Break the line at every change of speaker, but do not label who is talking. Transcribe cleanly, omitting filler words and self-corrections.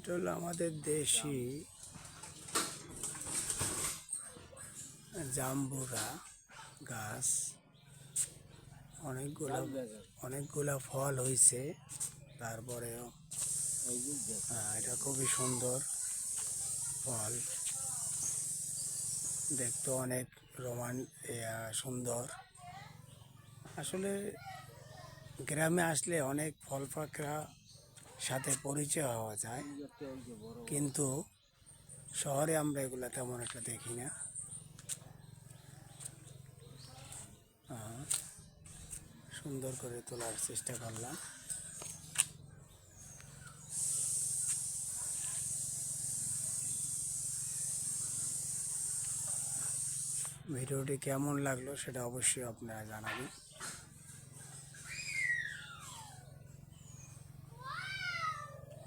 এটা হলো আমাদের দেশি জাম্বুরা গাছ। অনেকগুলা ফল হয়েছে। তারপরেও এটা খুবই সুন্দর ফল, দেখতে অনেক সুন্দর। আসলে গ্রামে আসলে অনেক ফল পাকড়া সাথে পরিচয় হওয়া যায়, কিন্তু শহরে আমরা এগুলা তেমন একটা দেখি না। সুন্দর করে তোলার চেষ্টা করলাম। ভিডিওটি কেমন লাগলো সেটা অবশ্যই আপনারা জানাবেন।